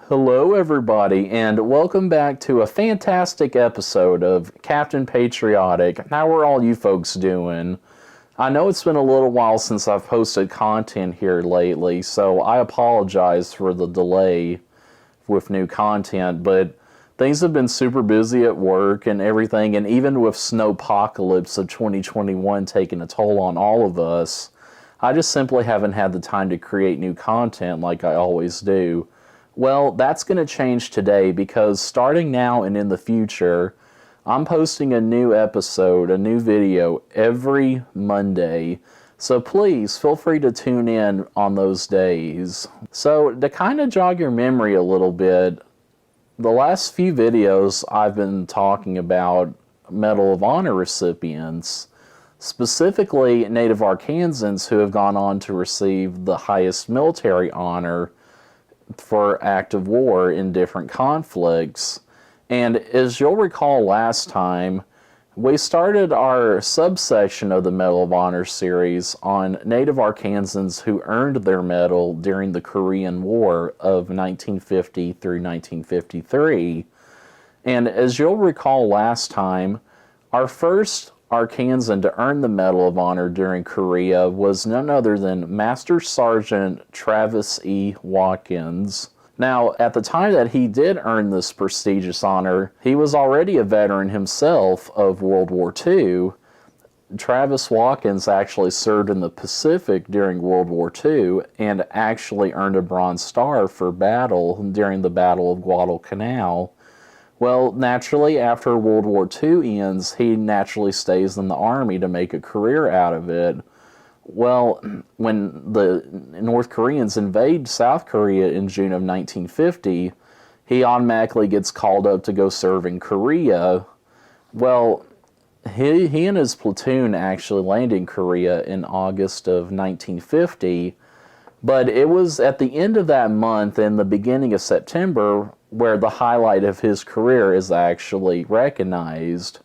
Hello, everybody, and welcome back to a fantastic episode of Captain Patriotic. How are all you folks doing? I know it's been a little while since I've posted content here lately, so I apologize for the delay with new content, but things have been super busy at work and everything, and even with snowpocalypse of 2021 taking a toll on all of us, I just simply haven't had the time to create new content like I always do. Well, that's going to change today because starting now and in the future, I'm posting a new episode, a new video every Monday. So please feel free to tune in on those days. So to kind of jog your memory a little bit, the last few videos I've been talking about Medal of Honor recipients, specifically Native Arkansans who have gone on to receive the highest military honor for active war in different conflicts. And as you'll recall last time, we started our subsection of the Medal of Honor series on Native Arkansans who earned their medal during the Korean War of 1950 through 1953. And as you'll recall last time, our first Arkansan to earn the Medal of Honor during Korea was none other than Master Sergeant Travis E. Watkins. Now, at the time that he did earn this prestigious honor, he was already a veteran himself of World War II. Travis Watkins actually served in the Pacific during World War II and actually earned a Bronze Star for battle during the Battle of Guadalcanal. Well, naturally, after World War II ends, he naturally stays in the Army to make a career out of it. Well, when the North Koreans invade South Korea in June of 1950, he automatically gets called up to go serve in Korea. Well, he and his platoon actually landed in Korea in August of 1950, but it was at the end of that month and the beginning of September where the highlight of his career is actually recognized.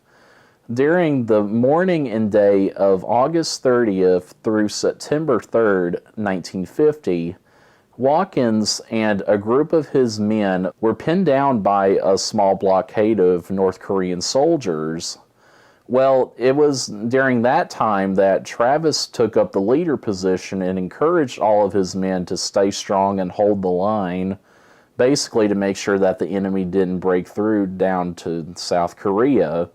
During the morning and day of August 30th through September 3rd, 1950, Watkins and a group of his men were pinned down by a small blockade of North Korean soldiers. Well, it was during that time that Travis took up the leader position and encouraged all of his men to stay strong and hold the line, basically to make sure that the enemy didn't break through down to South Korea.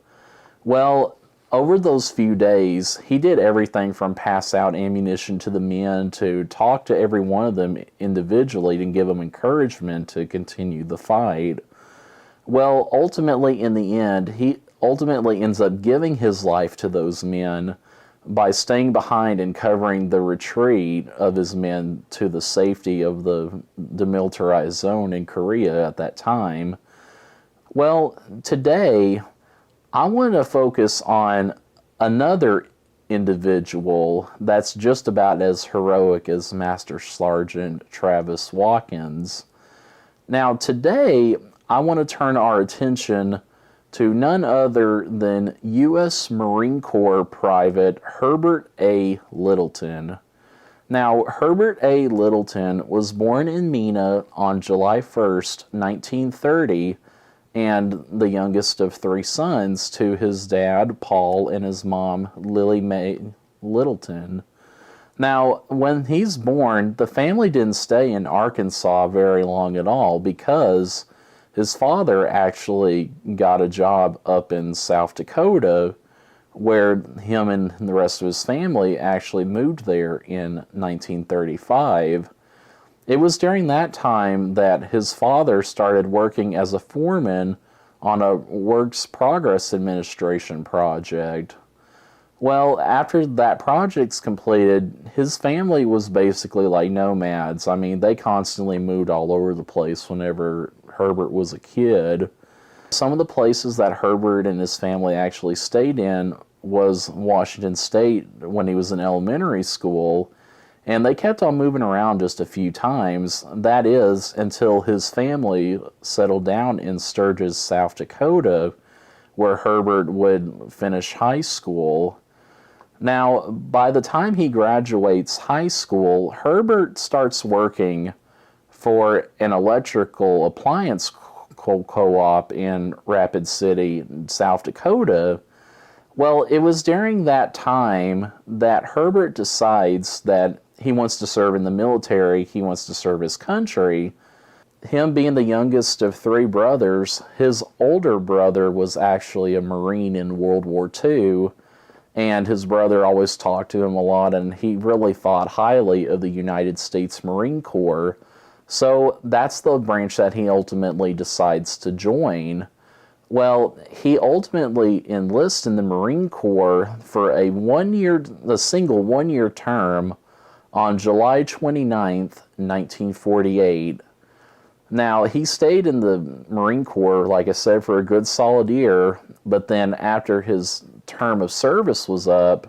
Well, over those few days, he did everything from pass out ammunition to the men to talk to every one of them individually and give them encouragement to continue the fight. Well, ultimately, in the end, he ultimately ends up giving his life to those men by staying behind and covering the retreat of his men to the safety of the demilitarized zone in Korea at that time. Well, today, I want to focus on another individual that's just about as heroic as Master Sergeant Travis Watkins. Now, today, I want to turn our attention to none other than U.S. Marine Corps Private Herbert A. Littleton. Now, Herbert A. Littleton was born in Mena on July 1st, 1930, and the youngest of three sons to his dad, Paul, and his mom, Lily Mae Littleton. Now, when he's born, the family didn't stay in Arkansas very long at all because his father actually got a job up in South Dakota where him and the rest of his family actually moved there in 1935. It was during that time that his father started working as a foreman on a Works Progress Administration project. Well, after that project's completed, his family was basically like nomads. I mean, they constantly moved all over the place whenever Herbert was a kid. Some of the places that Herbert and his family actually stayed in was Washington State when he was in elementary school, and they kept on moving around just a few times. That is, until his family settled down in Sturgis, South Dakota, where Herbert would finish high school. Now, by the time he graduates high school, Herbert starts working for an electrical appliance co-op in Rapid City, South Dakota. Well, it was during that time that Herbert decides that he wants to serve in the military, he wants to serve his country. Him being the youngest of three brothers, his older brother was actually a Marine in World War II, and his brother always talked to him a lot, and he really thought highly of the United States Marine Corps. So that's the branch that he ultimately decides to join. Well, he ultimately enlists in the Marine Corps for a single one-year term on July 29th, 1948. Now, he stayed in the Marine Corps, like I said, for a good solid year, but then after his term of service was up,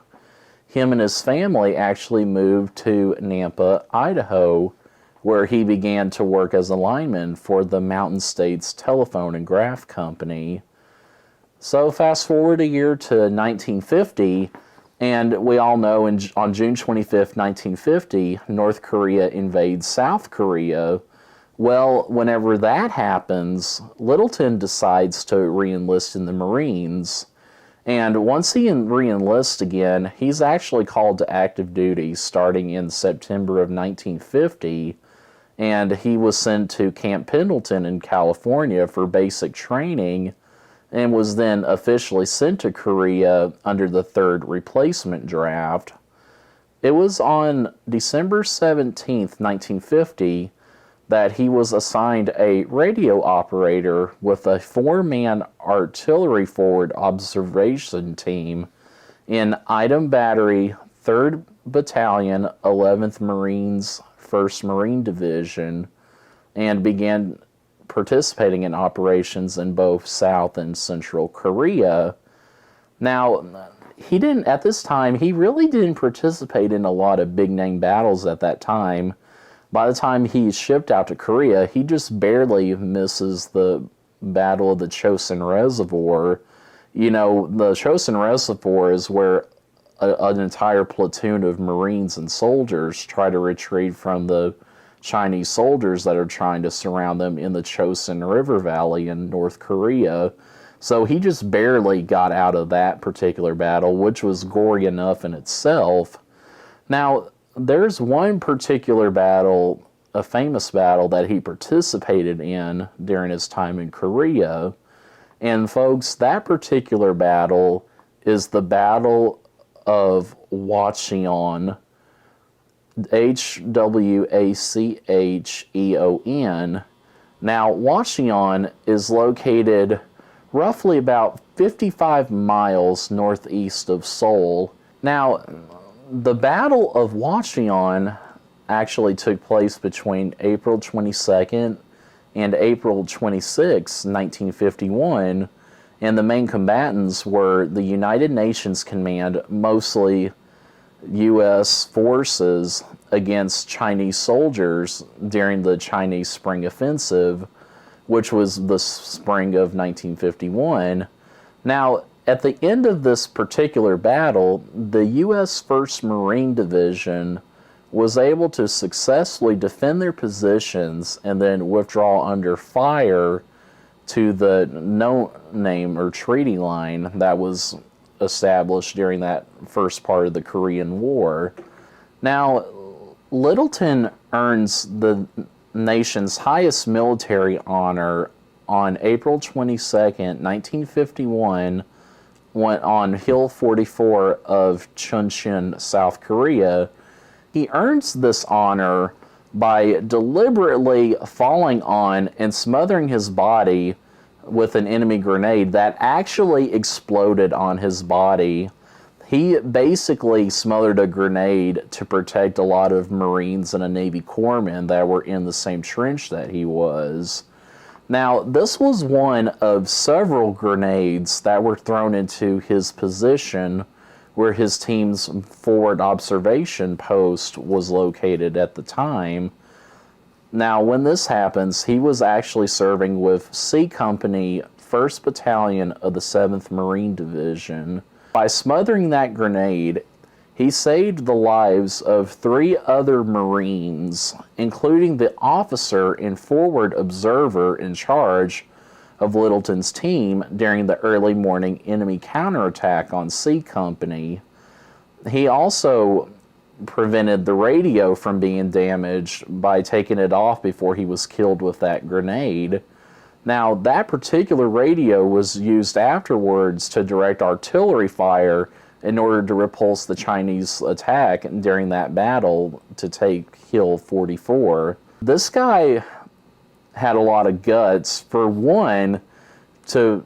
him and his family actually moved to Nampa, Idaho, where he began to work as a lineman for the Mountain States Telephone and Graph Company. So fast forward a year to 1950, and we all know on June 25th, 1950, North Korea invades South Korea. Well, whenever that happens, Littleton decides to re-enlist in the Marines. And once he re-enlists again, he's actually called to active duty starting in September of 1950. And he was sent to Camp Pendleton in California for basic training and was then officially sent to Korea under the 3rd replacement draft. It was on December 17th, 1950, that he was assigned a radio operator with a 4-man artillery forward observation team in Item Battery, 3rd Battalion, 11th Marines, 1st Marine Division, and began participating in operations in both South and Central Korea. Now, he really didn't participate in a lot of big-name battles at that time. By the time he's shipped out to Korea, he just barely misses the Battle of the Chosin Reservoir. You know, the Chosin Reservoir is where an entire platoon of Marines and soldiers try to retreat from the Chinese soldiers that are trying to surround them in the Chosin River Valley in North Korea. So he just barely got out of that particular battle, which was gory enough in itself. Now, there's one particular battle, a famous battle that he participated in during his time in Korea. And folks, that particular battle is the Battle of Hwacheon, Hwacheon. Now, Hwacheon is located roughly about 55 miles northeast of Seoul. Now, the Battle of Hwacheon actually took place between April 22nd and April 26, 1951, and the main combatants were the United Nations Command, mostly U.S. forces, against Chinese soldiers during the Chinese Spring Offensive, which was the spring of 1951. Now, at the end of this particular battle, the U.S. 1st Marine Division was able to successfully defend their positions and then withdraw under fire to the no-name or treaty line that was established during that first part of the Korean War. Now, Littleton earns the nation's highest military honor on April 22nd, 1951, on Hill 44 of Chuncheon, South Korea. He earns this honor by deliberately falling on and smothering his body with an enemy grenade that actually exploded on his body. He basically smothered a grenade to protect a lot of Marines and a Navy corpsmen that were in the same trench that he was. Now, this was one of several grenades that were thrown into his position where his team's forward observation post was located at the time. Now, when this happens, he was actually serving with C Company, 1st Battalion of the 7th Marine Division. By smothering that grenade, He saved the lives of 3 other Marines, including the officer and forward observer in charge of Littleton's team during the early morning enemy counterattack on C Company. He also prevented the radio from being damaged by taking it off before he was killed with that grenade. Now, that particular radio was used afterwards to direct artillery fire in order to repulse the Chinese attack during that battle to take Hill 44. This guy had a lot of guts. For one, to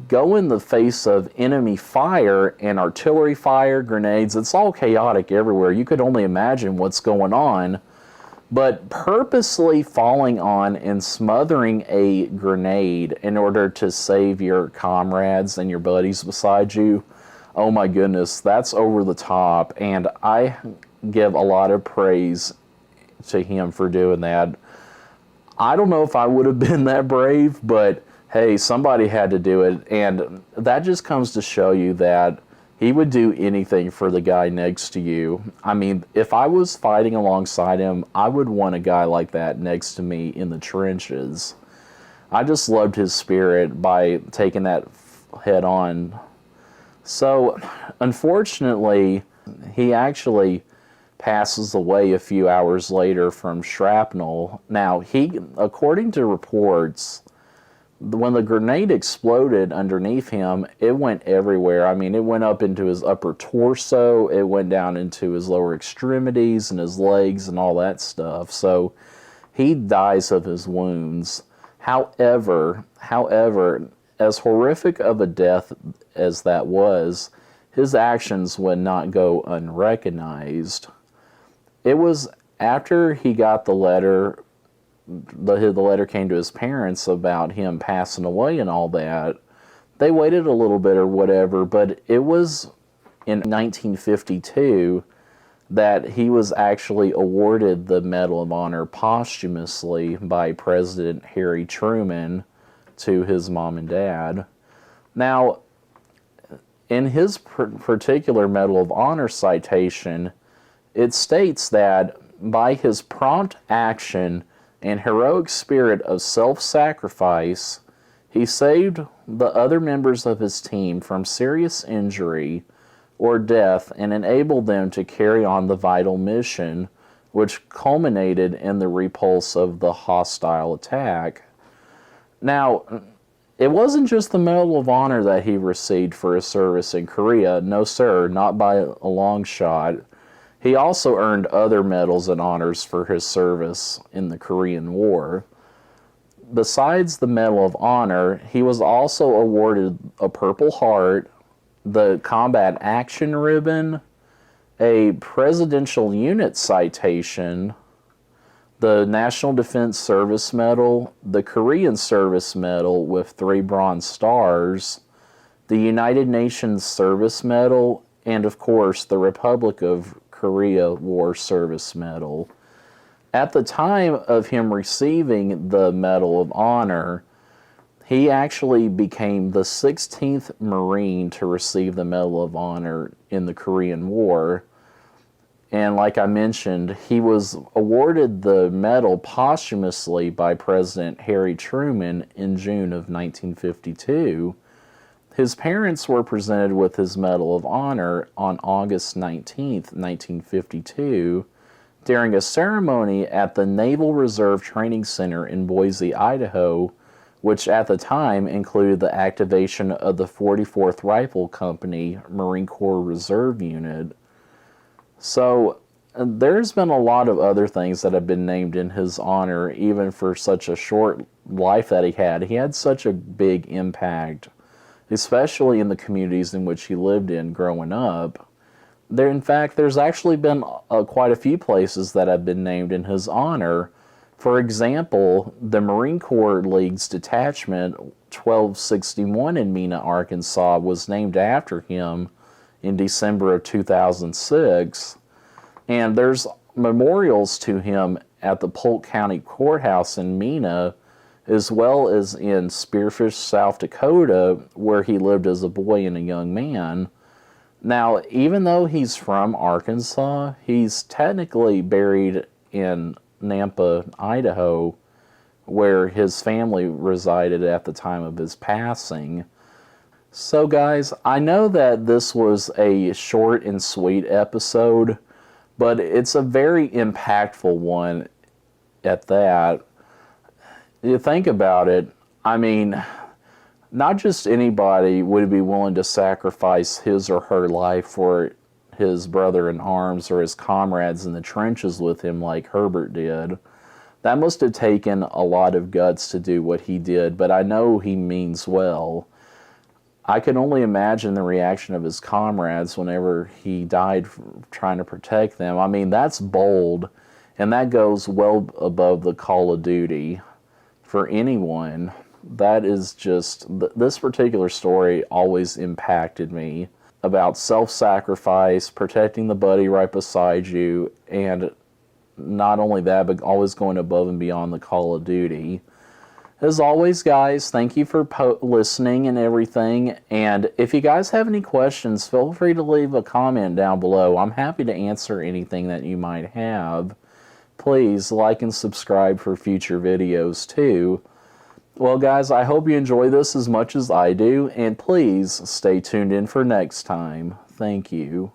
go in the face of enemy fire and artillery fire, grenades. It's all chaotic everywhere. You could only imagine what's going on. But purposely falling on and smothering a grenade in order to save your comrades and your buddies beside you, oh my goodness, that's over the top. And I give a lot of praise to him for doing that. I don't know if I would have been that brave, but hey, somebody had to do it. And that just comes to show you that he would do anything for the guy next to you. I mean, if I was fighting alongside him, I would want a guy like that next to me in the trenches. I just loved his spirit by taking that head on. So, unfortunately, he actually passes away a few hours later from shrapnel. Now, according to reports, when the grenade exploded underneath him, it went everywhere. I mean, it went up into his upper torso, it went down into his lower extremities and his legs and all that stuff. So he dies of his wounds. However, as horrific of a death as that was, his actions would not go unrecognized. It was after he got the letter came to his parents about him passing away and all that. They waited a little bit or whatever, but it was in 1952 that he was actually awarded the Medal of Honor posthumously by President Harry Truman to his mom and dad. Now, in his particular Medal of Honor citation, it states that by his prompt action and heroic spirit of self-sacrifice, he saved the other members of his team from serious injury or death and enabled them to carry on the vital mission, which culminated in the repulse of the hostile attack. Now, it wasn't just the Medal of Honor that he received for his service in Korea. No, sir, not by a long shot. He also earned other medals and honors for his service in the Korean War. Besides the Medal of Honor, he was also awarded a Purple Heart, the Combat Action Ribbon, a Presidential Unit Citation, the National Defense Service Medal, the Korean Service Medal with 3 bronze stars, the United Nations Service Medal, and of course the Republic of Korea War Service Medal. At the time of him receiving the Medal of Honor, he actually became the 16th Marine to receive the Medal of Honor in the Korean War. And like I mentioned, he was awarded the medal posthumously by President Harry Truman in June of 1952. His parents were presented with his Medal of Honor on August 19, 1952, during a ceremony at the Naval Reserve Training Center in Boise, Idaho, which at the time included the activation of the 44th Rifle Company Marine Corps Reserve Unit. So there's been a lot of other things that have been named in his honor, even for such a short life that he had. He had such a big impact, especially in the communities in which he lived in growing up. In fact, there's actually been quite a few places that have been named in his honor. For example, the Marine Corps League's Detachment 1261 in Mena, Arkansas was named after him in December of 2006. And there's memorials to him at the Polk County Courthouse in Mena, as well as in Spearfish, South Dakota, where he lived as a boy and a young man. Now, even though he's from Arkansas, he's technically buried in Nampa, Idaho, where his family resided at the time of his passing. So guys, I know that this was a short and sweet episode, but it's a very impactful one at that. You think about it, I mean, not just anybody would be willing to sacrifice his or her life for his brother in arms or his comrades in the trenches with him like Herbert did. That must have taken a lot of guts to do what he did, but I know he means well. I can only imagine the reaction of his comrades whenever he died trying to protect them. I mean, that's bold, and that goes well above the call of duty for anyone. That is just, this particular story always impacted me about self-sacrifice, protecting the buddy right beside you, and not only that, but always going above and beyond the call of duty. As always, guys, thank you for listening and everything, and if you guys have any questions, feel free to leave a comment down below. I'm happy to answer anything that you might have. Please like and subscribe for future videos too. Well, guys, I hope you enjoy this as much as I do, and please stay tuned in for next time. Thank you.